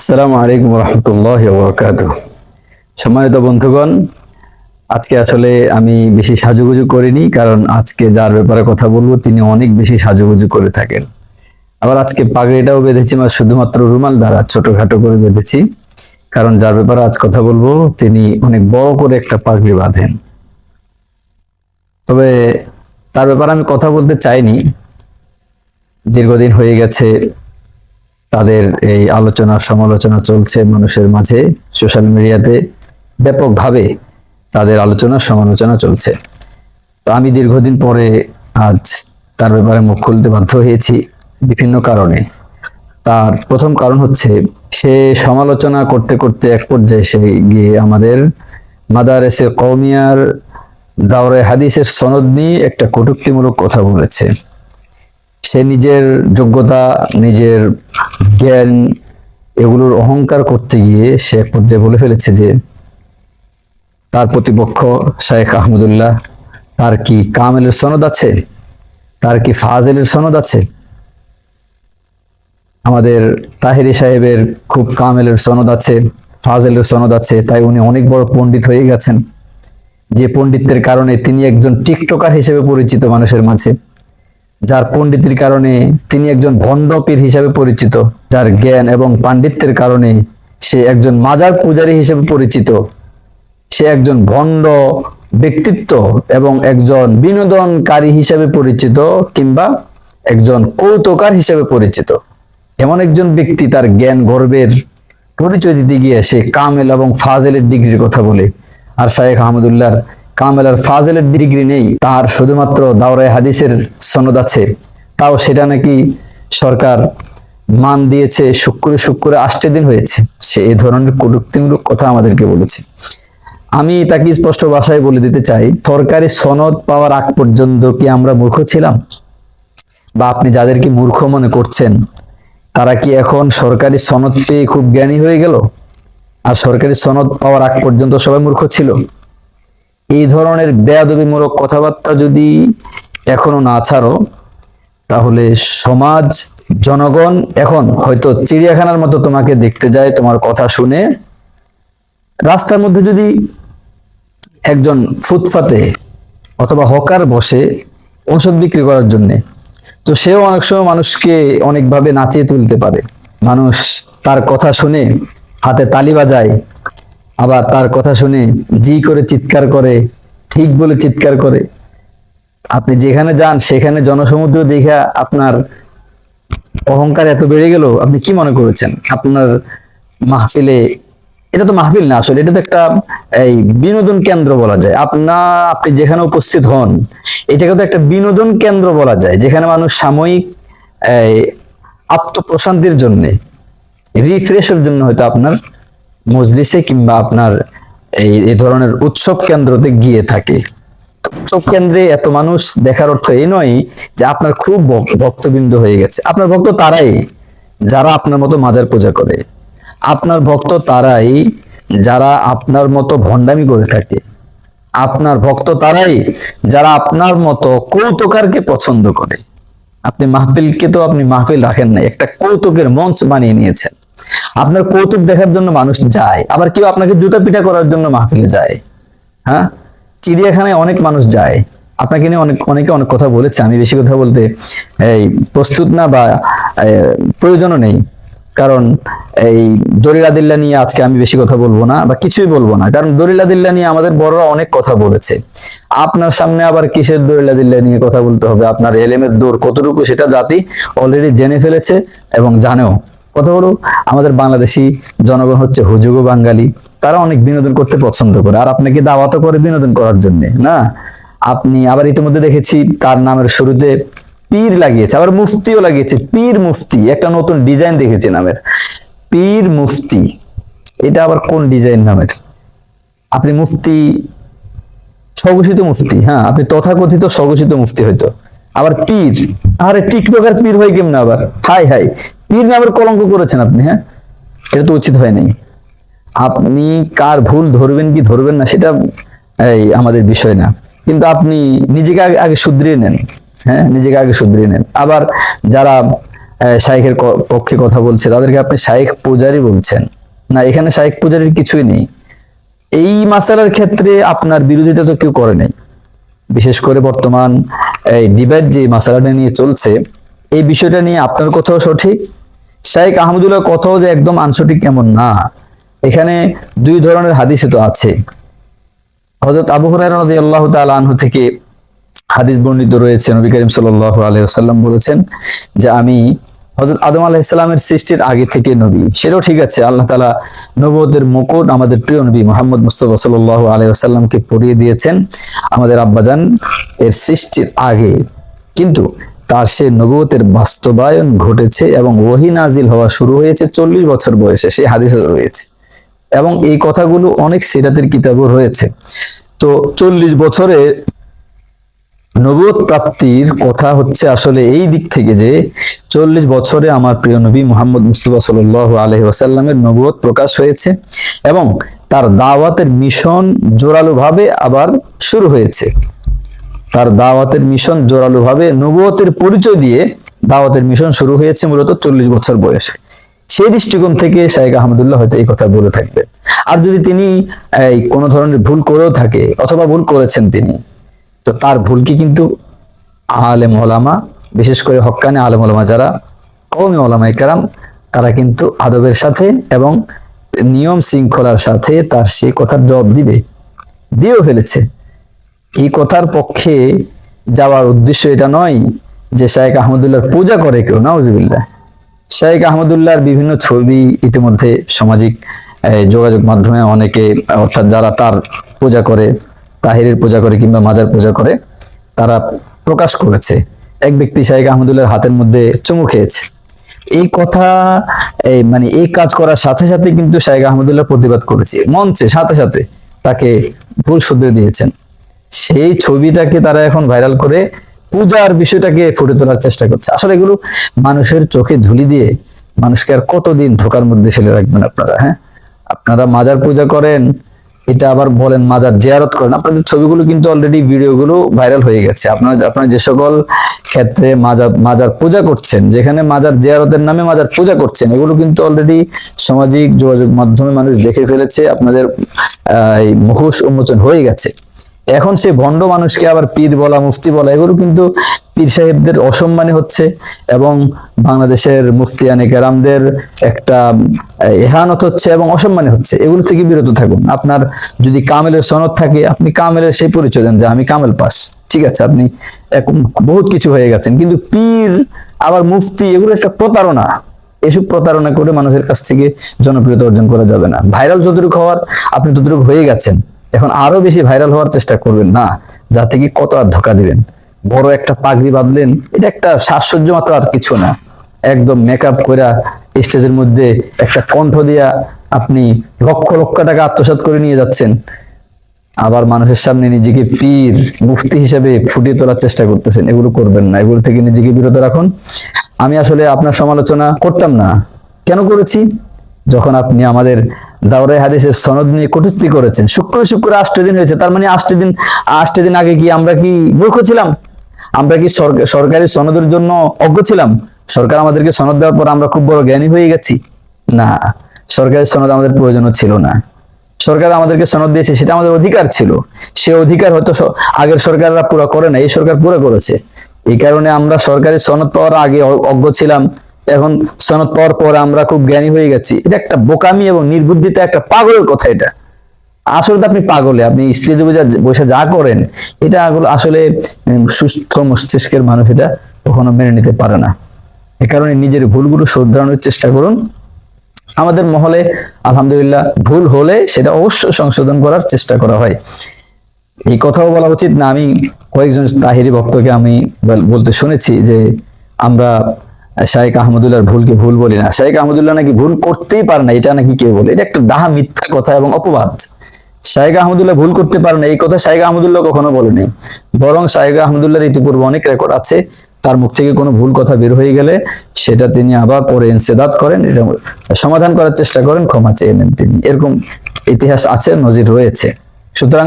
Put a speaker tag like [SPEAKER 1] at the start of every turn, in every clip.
[SPEAKER 1] আসসালামু আলাইকুম রহমতুল্লাহি ওয়া বারাকাতুহু। সম্মানিত বন্ধুগণ, আজকে আসলে আমি বেশি সাজুগুজু করিনি, কারণ আজকে যার ব্যাপারে কথা বলবো তিনি অনেক বেশি সাজুগুজু করে থাকেন। আবার আজকে পাগড়িটাও বেঁধেছি, শুধুমাত্র রুমাল দ্বারা ছোটখাটো করে বেঁধেছি, কারণ যার ব্যাপারে আজ কথা বলবো তিনি অনেক বড় করে একটা পাগড়ি বাঁধেন। তবে তার ব্যাপারে আমি কথা বলতে চাইনি, দীর্ঘদিন হয়ে গেছে তাদের এই আলোচনা সমালোচনা চলছে মানুষের মাঝে, সোশ্যাল মিডিয়াতে ব্যাপকভাবে তাদের আলোচনা সমালোচনা চলছে। তো আমি দীর্ঘদিন পরে আজ তার ব্যাপারে মুখ খুলতে বাধ্য হয়েছি বিভিন্ন কারণে। তার প্রথম কারণ হচ্ছে, সে সমালোচনা করতে করতে এক পর্যায়ে সে গিয়ে আমাদের মাদারেসে কওমিয়ার দাওরে হাদিসের সনদ নিয়ে একটা কটূক্তিমূলক কথা বলেছে। সে নিজের যোগ্যতা, নিজের জ্ঞান এগুলোর অহংকার করতে গিয়ে সে এক পর্যায়ে বলে ফেলেছে যে তার প্রতিপক্ষ শাইখ আহমদুল্লাহ, তার কি কামেলের সনদ আছে, তার কি ফাজেলের সনদ আছে? আমাদের তাহেরি সাহেবের খুব কামেলের সনদ আছে, ফাজেলের সনদ আছে, তাই উনি অনেক বড় পণ্ডিত হয়ে গেছেন, যে পণ্ডিতের কারণে তিনি একজন টিকটকার হিসেবে পরিচিত মানুষের মাঝে, যার পণ্ডিতের কারণে তিনি একজন ভণ্ড পীর হিসেবে পরিচিত, যার জ্ঞান এবং পাণ্ডিত্যের কারণে সে একজন মাজার পূজারী হিসেবে পরিচিত, সে একজন ভণ্ড ব্যক্তিত্ব এবং একজন বিনোদনকারী হিসেবে পরিচিত, কিংবা একজন কৌতুকার হিসেবে পরিচিত। এমন একজন ব্যক্তি তার জ্ঞান গর্বের পরিচয় দিতে গিয়ে সে কামেল এবং ফাজেলের ডিগ্রির কথা বলে। আর শাইখ আহমদুল্লাহর কামেল আর ফাজেলের ডিগ্রি নেই, তার শুধুমাত্র দাওরায়ে হাদিসের সনদ আছে, তাও সেটা নাকি সরকার মান দিয়েছে, শুক্রে শুক্রে 8 দিন হয়েছে। সে এই ধরনের কটূক্তিমূলক কথা আমাদেরকে বলেছে। আমি তাকে স্পষ্ট ভাষায় বলে দিতে চাই, সরকারি সনদ পাওয়ার আগ পর্যন্ত কি আমরা মূর্খ ছিলাম? বা আপনি যাদেরকে মূর্খ মনে করছেন তারা কি এখন সরকারি সনদ পেয়ে খুব জ্ঞানী হয়ে গেল? আর সরকারি সনদ পাওয়ার আগ পর্যন্ত সবাই মূর্খ ছিল? এই ধরনের বেয়াদবিমূলক কথাবার্তা যদি এখনো না ছাড়ো, তাহলে সমাজ, জনগণ এখন হয়তো চিড়িয়াখানার মতো তোমাকে দেখতে যায়। তোমার কথা শুনে রাস্তার মধ্যে যদি একজন ফুটপাতে অথবা হকার বসে ওষুধ বিক্রি করার জন্য, তো সেও অনেক সময় মানুষকে অনেকভাবে নাচিয়ে তুলতে পারে। মানুষ তার কথা শুনে হাতে তালি বাজায়, আবার তার কথা শুনে জি করে চিৎকার করে, ঠিক বলে চিৎকার করে। আপনি যেখানে যান সেখানে জনসমুদ্র দেখা আপনার অহংকার এত বেড়ে গেল, আপনি কি মনে করেছেন আপনার মাহফিলে? এটা তো মাহফিল না, আসলে এটা তো একটা এই বিনোদন কেন্দ্র বলা যায়। আপনি যেখানে উপস্থিত হন এটাকে তো একটা বিনোদন কেন্দ্র বলা যায়, যেখানে মানুষ সাময়িক আত্মপ্রশান্তির জন্য, রিফ্রেশের জন্য হয়তো আপনার মজলিসে কিংবা আপনার এই ধরনের উৎসব কেন্দ্রতে গিয়ে থাকে। উৎসব কেন্দ্রে এত মানুষ দেখার অর্থ এই নয় যে আপনার খুব ভক্তবৃন্দ হয়ে গেছে। আপনার ভক্ত তারাই যারা আপনার মতো মাজার পূজা করে, আপনার ভক্ত তারাই যারা আপনার মতো ভণ্ডামি করে থাকে, আপনার ভক্ত তারাই যারা আপনার মতো কৌতুকারকে পছন্দ করে। আপনি মাহফিলকে তো আপনি মাহফিল রাখেন না, একটা কৌতুকের মঞ্চ বানিয়ে নিয়েছেন। আপনার কৌতুক দেখার জন্য মানুষ যায়, আবার কেউ আপনাকে জুতা পিটা করার জন্য মাহফিলে যায়। হ্যাঁ, চিড়িয়াখানায় অনেক মানুষ যায়। আপনাকে নিয়ে অনেকে অনেক কথা বলেছে, আমি বেশি কথা বলতে প্রস্তুত না, বা প্রয়োজনও নেই। কারণ এই দলিল আদিল্লাহ নিয়ে আজকে আমি বেশি কথা বলবো না, বা কিছুই বলবো না, কারণ দলিল আদিল্লাহ নিয়ে আমাদের বড়রা অনেক কথা বলেছে। আপনার সামনে আবার কিসের দলিল আদিল্লাহ নিয়ে কথা বলতে হবে? আপনার এলেমের দৌড় কতটুকু সেটা জাতি অলরেডি জেনে ফেলেছে এবং জানেও। কথা হলো, আমাদের বাংলাদেশি জনগণ হচ্ছে হুজুগ বাঙালি, তারা অনেক বিনোদন করতে পছন্দ করে, আর আপনাকে দাওয়াতও করে বিনোদন করার জন্য না। আপনি আবার ইতিমধ্যে দেখেছি তার নামের শুরুতে পীর লাগিয়েছে, আবার মুফতিও লাগিয়েছে। পীর মুফতি, একটা নতুন ডিজাইন দেখেছি নামের, পীর মুফতি। এটা আবার কোন ডিজাইন নামের? আপনি মুফতি, স্বঘোষিত মুফতি, হ্যাঁ আপনি তথাকথিত স্বঘোষিত মুফতি হয়তো, আবার পীর। আরে টিকটকার পীর হয় কেমন আবার? হাই হাই, পীর নামের কলঙ্ক করেছেন আপনি। হ্যাঁ, এটা তো উচিত হয় নাই। আপনি কার ভুল ধরবেন কি ধরবেন না সেটা আমাদের বিষয় না, কিন্তু আপনি নিজেকে আগে শুধরিয়ে নেন। হ্যাঁ, নিজেকে আগে শুধরিয়ে নেন। আবার যারা শাইখের পক্ষে কথা বলছে, তাদেরকে আপনি শাইখ পূজারি বলছেন। না, এখানে শাইখ পূজারির কিছুই নেই। এই মাসালার ক্ষেত্রে আপনার বিরোধিতা তো কেউ করে নাই। বিশেষ করে বর্তমান এই ডিবেট যে মাসালাটা নিয়ে চলছে, এই বিষয়টা নিয়ে আপনার কথাও সঠিক, শাইখ আহমদুল্লাহর কথাও যে একদম আনসঠিক এমন না। এখানে দুই ধরনের হাদিসে তো আছে। হযরত আবু হুরায়রা রাদিয়াল্লাহু তাআলা আনহু থেকে হাদিস বর্ণিত রয়েছে, নবী করিম সাল্লাল্লাহু আলাইহি ওয়াসাল্লাম বলেছেন যে আমি হযরত আদম আলাইহিস সালামের সৃষ্টির আগে থেকে নবী। সেটাও ঠিক আছে, আল্লাহ তাআলা নবুয়তের মুকুট আমাদের প্রিয় নবী মুহাম্মদ মুস্তাফা সাল্লাল্লাহু আলাইহি ওয়াসাল্লামকে পরিয়ে দিয়েছেন আমাদের আব্বাজান এর সৃষ্টির আগে, কিন্তু তার সে নবুয়তের বাস্তবায়ন ঘটেছে এবং ওহী নাজিল হওয়া শুরু হয়েছে 40 বছর বয়সে, সেই হাদিসে রয়েছে। এবং এই কথাগুলো অনেক সিরাতের কিতাবও রয়েছে। তো 40 বছরে নবুয়ত প্রাপ্তির কথা হচ্ছে আসলে এই দিক থেকে যে 40 বছরে আমার প্রিয় নবী মুহাম্মদ মুস্তাফা সাল্লাল্লাহু আলাইহি ওয়াসাল্লামের নবুয়ত প্রকাশ হয়েছে এবং তার দাওয়াতের মিশন জোরালোভাবে আবার শুরু হয়েছে। তার দাওয়াতের মিশন জোরালোভাবে নবুয়তের পরিচয় দিয়ে দাওয়াতের মিশন শুরু হয়েছে মূলত 40 বছর বয়সে। সেই দৃষ্টিকোণ থেকে শাইখ আহমদুল্লাহ হয়তো এই কথা বলে থাকবেন। আর যদি তিনি কোনো ধরনের ভুল করেও থাকে অথবা ভুল করেছেন তিনি, তো তার ভুলকে কিন্তু আলেম ওলামা, বিশেষ করে হক্কানি আলেম ওলামা যারা কওমি ওলামায়ে কেরাম, তারা কিন্তু আদবের সাথে এবং নিয়ম শৃঙ্খলার সাথে তার সেই কথার জবাব দিয়েও ফেলেছে। এই কথার পক্ষে যাওয়ার উদ্দেশ্য এটা নয় যে শাইখ আহমদুল্লাহর পূজা করে কেউ, নাউজুবিল্লাহ। শাইখ আহমদুল্লাহর বিভিন্ন ছবি ইতিমধ্যে সামাজিক যোগাযোগ মাধ্যমে অনেকে, অর্থাৎ যারা তার পূজা করে, তাহিরের পূজা করে কিংবা মাজার পূজা করে, তারা প্রকাশ করেছে। এক ব্যক্তি শাইখ আহমদুল্লাহর হাতের মধ্যে চুমু খেয়েছে। এই কথা মানে এই কাজ করার সাথে সাথে কিন্তু শাইখ আহমদুল্লাহ প্রতিবাদ করেছে মঞ্চে, সাথে সাথে তাকে ভুল শুধরে দিয়েছেন। সেই ছবিটাকে তারা এখন ভাইরাল করে পূজার বিষয়টাকে ফুটে তোলার চেষ্টা করছে। আসলে এগুলো মানুষের চোখে ধুলি দিয়ে মানুষকে আর কতদিন ধোকার মধ্যে ফেলে রাখবেন আপনারা। হ্যাঁ, আপনারা মাজার পূজা করেন, এটা আবার বলেন মাজার জিয়ারত করেন। আপনাদের ছবিগুলো কিন্তু অলরেডি ভিডিওগুলো ভাইরাল হয়ে গেছে। আপনারা যে সকল ক্ষেত্রে মাজার পূজা করছেন, যেখানে মাজার জিয়ারতের নামে মাজার পূজা করছেন, এগুলো কিন্তু অলরেডি সামাজিক যোগাযোগ মাধ্যমে মানুষ দেখে ফেলেছে, আপনাদের মুখোশ উন্মোচন হয়ে গেছে। এখন সে ভণ্ড মানুষকে আবার পীর বলা, মুফতি বলা, এগুলো কিন্তু পীর সাহেবদের অসম্মানী হচ্ছে এবং বাংলাদেশের মুফতিয়ানে কেরামদের একটা ইহানত হচ্ছে এবং অসম্মানী হচ্ছে। এগুলো থেকে বিরত থাকুন। আপনার যদি কামেলের সনদ থাকে, আপনি কামেলের সেই পরিচয় দেন যে আমি কামেল পাস, ঠিক আছে, আপনি বহুত কিছু হয়ে গেছেন। কিন্তু পীর আবার মুফতি, এগুলো একটা প্রতারণা। এসব প্রতারণা করে মানুষের কাছ থেকে জনপ্রিয়তা অর্জন করা যাবে না। ভাইরাল যতটুকু হওয়ার আপনি ততটুকু হয়ে গেছেন, এখন আরো বেশি ভাইরাল হওয়ার চেষ্টা করবেন না, যাতে কি কত আর ধোকা দিবেন। বড় একটা পাগড়ি বাঁধলেন, এটা একটা সাজসজ্জ মাত্র, আর কিছু না। একদম মেকআপ করে স্টেজের মধ্যে একটা কণ্ঠ দিয়া আপনি লক্ষ লক্ষ টাকা আত্মসাৎ করে নিয়ে যাচ্ছেন, আবার মানুষের সামনে নিজেকে পীর মুফতি হিসেবে ফুটিয়ে তোলার চেষ্টা করতেছেন। এগুলো করবেন না, এগুলো থেকে নিজেকে বিরত রাখুন। আমি আসলে আপনার সমালোচনা করতাম না। কেন করেছি? যখন আপনি আমাদের দাওরায়ে হাদিসের সনদ নিয়ে কটূক্তি করেছেন। শুক্র 8 দিন হয়েছে, তার মানে 8 দিন আগে কি আমরা কি মূর্খ ছিলাম? আমরা কি সরকারি সনদের জন্য অজ্ঞ ছিলাম? সরকার আমাদেরকে সনদ দেওয়ার পর আমরা খুব বড় জ্ঞানী হয়ে গেছি? না, সরকারি সনদ আমাদের প্রয়োজনও ছিল না। সরকার আমাদেরকে সনদ দিয়েছে, সেটা আমাদের অধিকার ছিল। সে অধিকার হয়তো আগের সরকাররা পুরো করে না, এই সরকার পুরো করেছে। এই কারণে আমরা সরকারি সনদ পাওয়ার আগে অজ্ঞ ছিলাম, এখন সনদ পাওয়ার পর আমরা খুব জ্ঞানী হয়ে গেছি। এটা একটা বোকামি এবং নির্বুদ্ধিতা, একটা পাগলের কথা। এটা আসলে আপনি পাগলে, আপনি স্টেজে বসে যা করেন, এটা আসলে সুস্থ মস্তিষ্কের মানুষ এটা কখনো মেনে নিতে পারে না। এ কারণে নিজের ভুলগুলো শোধরানোর চেষ্টা করুন। আমাদের মহলে আলহামদুলিল্লাহ ভুল হলে সেটা অবশ্যই সংশোধন করার চেষ্টা করা হয়। এই কথাও বলা উচিত না, আমি কয়েকজন তাহিরি ভক্তকে আমি বলতে শুনেছি যে আমরা শাইখ আহমদুল্লাহর ভুলকে ভুল বলি না। শাইখ আহমদুল্লাহ নাকি ভুল করতেই পারে না, এটা নাকি কেউ বলে। এটা একটা ডাহা মিথ্যা কথা এবং অপবাদ। শাইখ আহমদুল্লাহ ভুল করতে পারে না, এই কথা শাইখ আহমদুল্লাহ কখনো বলেনি। বরং শাইখ আহমদুল্লাহর ইতিপূর্বে অনেক রেকর্ড আছে, তার মুখ থেকে কোনো ভুল কথা বের হয়ে গেলে সেটা তিনি আবার পরে ইনসিদাত করেন, এটা সমাধান করার চেষ্টা করেন, ক্ষমা চেয়ে নেন তিনি। এরকম ইতিহাস আছে, নজির রয়েছে। সুতরাং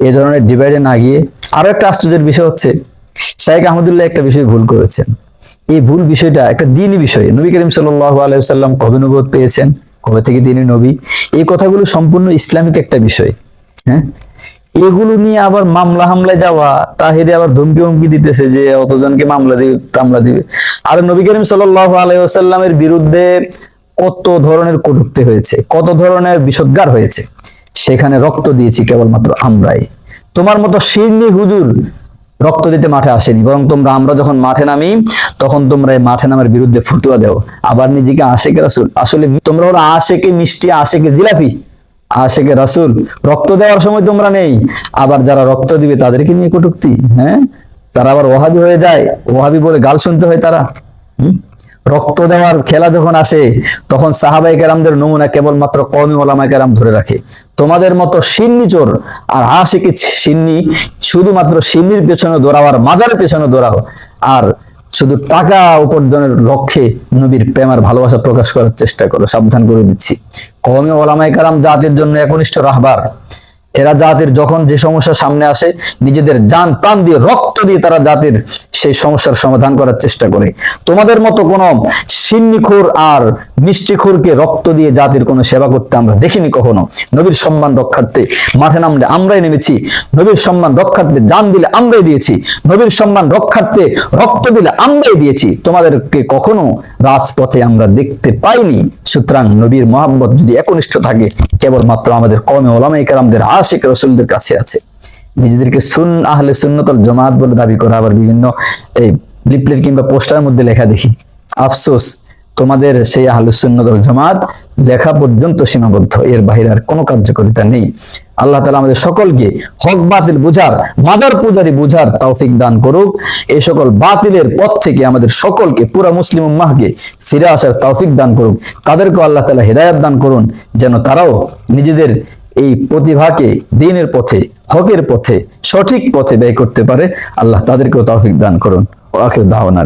[SPEAKER 1] এই ধরনের ডিভাইডে না গিয়ে, আরো একটা আশ্চর্যের বিষয় হচ্ছে শাইখ আহমদুল্লাহ একটা বিষয় ভুল করেছেন। এই ভুল বিষয়টা একটা দ্বীনি বিষয়। নবী করিম সাল্লাল্লাহু আলাইহি ওয়াসাল্লাম কবে নবুয়ত পেয়েছেন, কবে থেকে তিনি নবী, এই কথাগুলো সম্পূর্ণ ইসলামিক একটা বিষয়। হ্যাঁ, এগুলো নিয়ে আবার মামলা হামলায় যাওয়া, তাহিরে আবার ধমকি হুমকি দিতেছে যে অতজনকে মামলা দিবে তামলা দিবে। আর নবী করিম সাল্লাল্লাহু আলাইহি ওয়াসাল্লামের বিরুদ্ধে কত ধরনের কটূক্তি হয়েছে, কত ধরনের বিষোদ্গার হয়েছে, সেখানে রক্ত দিয়েছি কেবলমাত্র আমরাই। তোমার মতো শিরনি হুজুর রক্ত দিতে মাঠে আসেনি, বরং আমরা যখন মাঠে নামি তখন তোমরা এই মাঠে নামার বিরুদ্ধে ফতোয়া দাও, আবার নিজেকে আশেকে রাসূল। আসলে তোমরা হলো আশেকে মিষ্টি, আশেকে জিলাপি, আশেকে রাসূল। রক্ত দেওয়ার সময় তোমরা নেই, আবার যারা রক্ত দিবে তাদেরকে নিয়ে কটূক্তি। হ্যাঁ, তারা আবার ওয়াহাবি হয়ে যায়, ওয়াহাবি বলে গাল শুনতে হয় তারা। রক্ত দেওয়ার খেলা যখন আসে তখন সাহাবায়ে কেরামদের নমুনা কেবলমাত্র কওমি ওলামায়ে কেরাম ধরে রাখে। তোমাদের মতো সিন্নি চোর আর আশিকি সিন্নি শুধুমাত্র সিন্নির পেছনে দৌড়াও আর মাজারের পেছনে দৌড়াও, আর শুধু টাকা উপার্জনের লক্ষ্যে নবীর প্রেম আর ভালোবাসা প্রকাশ করার চেষ্টা করো। সাবধান করে দিচ্ছি, কওমি ওলামায়ে কেরাম জাতির জন্য একনিষ্ঠ রাহবার। এরা জাতির যখন যে সমস্যা সামনে আসে নিজেদের জান প্রাণ দিয়ে রক্ত দিয়ে তারা জাতির সেই সমস্যার সমাধান করার চেষ্টা করে। তোমাদের মতো কোন সিন্নিখোর আর মিষ্টিখোরকে রক্ত দিয়ে জাতির কোনো সেবা করতে আমরা দেখিনি কখনো। নবীর সম্মান রক্ষার্থে মাঠে নামলে আমরাই নেমেছি, নবীর সম্মান রক্ষার্থে জান দিলে আমরাই দিয়েছি, নবীর সম্মান রক্ষার্থে রক্ত দিলে আমরাই দিয়েছি। তোমাদেরকে কখনো রাজপথে আমরা দেখতে পাইনি। সুতরাং নবীর মহব্বত যদি একনিষ্ঠ থাকে কেবলমাত্র আমাদের কওমি ওলামায়ে কেরামদের আশিক রাসূলদের কাছে আছে। নিজেদেরকে আহলে সুন্নাত ওয়াল জামাত বলে দাবি করা, আবার বিভিন্ন এই লিফলেট কিংবা পোস্টারের মধ্যে লেখা দেখি। আফসোস, তোমাদের সেই আহলে সুন্নাত ওয়াল জামাত লেখা পর্যন্ত সীমাবদ্ধ, এর বাইরে আর কোনো কার্যকারিতা নেই। আল্লাহ তাআলা আমাদের সকলকে হক বাতিল বুঝার, মাদার পূজারি বুঝার তৌফিক দান করুক। এই সকল বাতিলের পথ থেকে আমাদের সকলকে, পুরা মুসলিম উম্মাহকে ফিরে আসার তৌফিক দান করুক। তাদেরকে আল্লাহ তাআলা হিদায়াত দান করুন, যেন তারাও নিজেদের এই প্রতিভাকে দ্বীনের পথে, হকের পথে, সঠিক পথে ব্যয় করতে পারে। আল্লাহ তাদেরকেও তৌফিক দান করুন। ওয়া আখিরু দাওয়ানা।